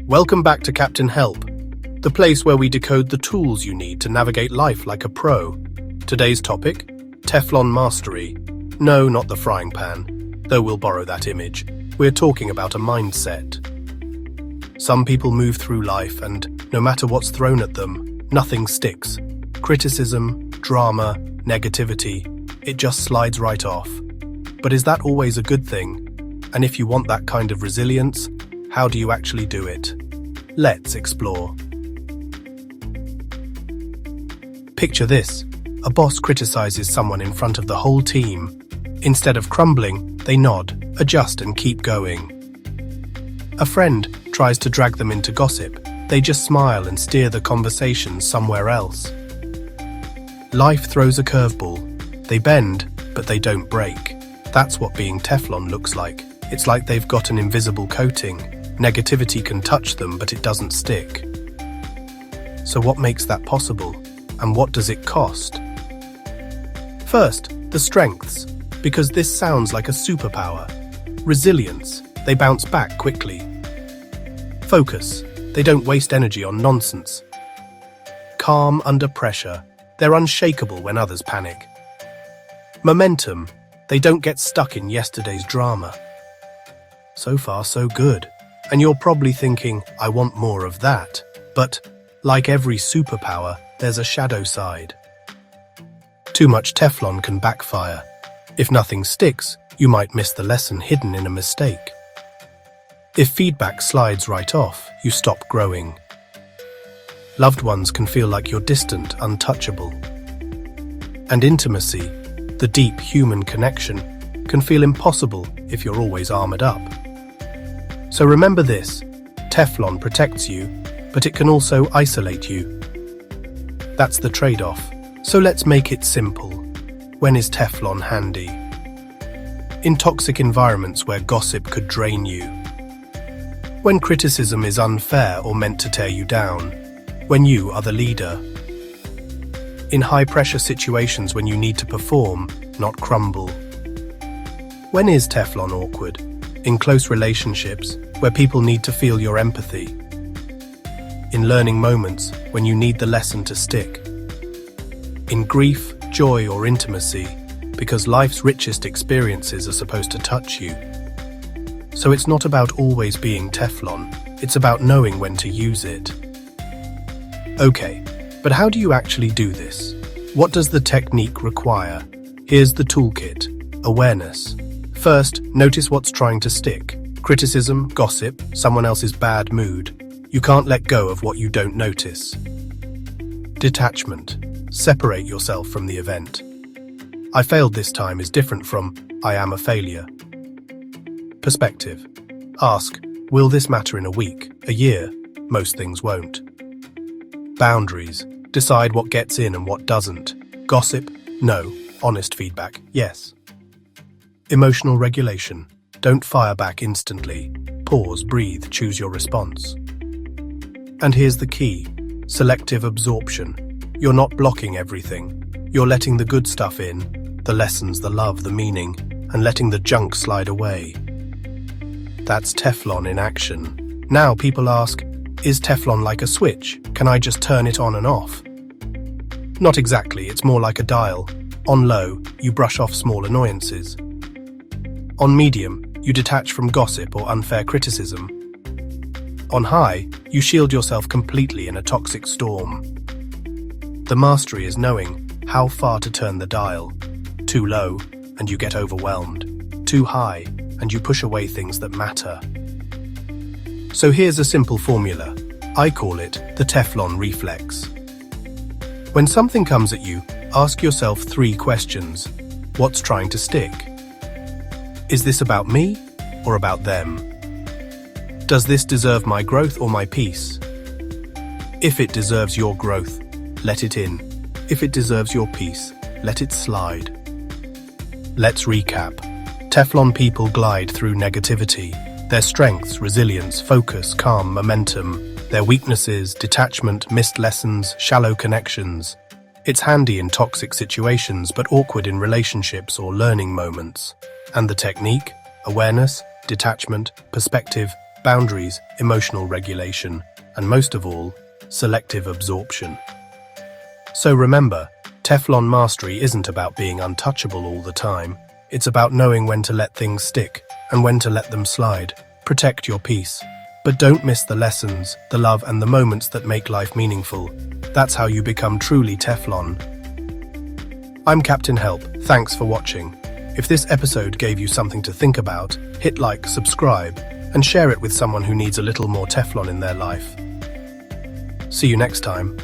Welcome back to Captain Help, the place where we decode the tools you need to navigate life like a pro. Today's topic, Teflon Mastery. No, not the frying pan, though we'll borrow that image. We're talking about a mindset. Some people move through life and, no matter what's thrown at them, nothing sticks. Criticism, drama, negativity, it just slides right off. But is that always a good thing? And if you want that kind of resilience, how do you actually do it? Let's explore. Picture this. A boss criticizes someone in front of the whole team. Instead of crumbling, they nod, adjust and keep going. A friend tries to drag them into gossip. They just smile and steer the conversation somewhere else. Life throws a curveball. They bend, but they don't break. That's what being Teflon looks like. It's like they've got an invisible coating. Negativity can touch them, but it doesn't stick. So what makes that possible? And what does it cost? First, the strengths, because this sounds like a superpower. Resilience, they bounce back quickly. Focus, they don't waste energy on nonsense. Calm under pressure, they're unshakable when others panic. Momentum, they don't get stuck in yesterday's drama. So far, so good. And you're probably thinking, I want more of that. But, like every superpower, there's a shadow side. Too much Teflon can backfire. If nothing sticks, you might miss the lesson hidden in a mistake. If feedback slides right off, you stop growing. Loved ones can feel like you're distant, untouchable. And intimacy, the deep human connection, can feel impossible if you're always armored up. So remember this, Teflon protects you, but it can also isolate you. That's the trade-off. So let's make it simple. When is Teflon handy? In toxic environments where gossip could drain you. When criticism is unfair or meant to tear you down. When you are the leader. In high-pressure situations when you need to perform, not crumble. When is Teflon awkward? In close relationships, where people need to feel your empathy. In learning moments, when you need the lesson to stick. In grief, joy or intimacy, because life's richest experiences are supposed to touch you. So it's not about always being Teflon, it's about knowing when to use it. Okay, but how do you actually do this? What does the technique require? Here's the toolkit. Awareness. First, notice what's trying to stick. Criticism, gossip, someone else's bad mood. You can't let go of what you don't notice. Detachment. Separate yourself from the event. I failed this time is different from I am a failure. Perspective. Ask, will this matter in a week, a year? Most things won't. Boundaries. Decide what gets in and what doesn't. Gossip? No. Honest feedback? Yes. Emotional regulation. Don't fire back instantly. Pause, breathe, choose your response. And here's the key. Selective absorption. You're not blocking everything. You're letting the good stuff in, the lessons, the love, the meaning, and letting the junk slide away. That's Teflon in action. Now people ask, is Teflon like a switch? Can I just turn it on and off? Not exactly, it's more like a dial. On low, you brush off small annoyances. On medium, you detach from gossip or unfair criticism. On high, you shield yourself completely in a toxic storm. The mastery is knowing how far to turn the dial. Too low, and you get overwhelmed. Too high, and you push away things that matter. So here's a simple formula. I call it the Teflon Reflex. When something comes at you, ask yourself 3 questions. What's trying to stick? Is this about me or about them? Does this deserve my growth or my peace? If it deserves your growth, let it in. If it deserves your peace, let it slide. Let's recap. Teflon people glide through negativity. Their strengths, resilience, focus, calm, momentum. Their weaknesses, detachment, missed lessons, shallow connections. It's handy in toxic situations, but awkward in relationships or learning moments. And the technique? Awareness, detachment, perspective, boundaries, emotional regulation, and most of all, selective absorption. So remember, Teflon Mastery isn't about being untouchable all the time. It's about knowing when to let things stick and when to let them slide. Protect your peace. But don't miss the lessons, the love, and the moments that make life meaningful. That's how you become truly Teflon. I'm Captain Help. Thanks for watching. If this episode gave you something to think about, hit like, subscribe, and share it with someone who needs a little more Teflon in their life. See you next time.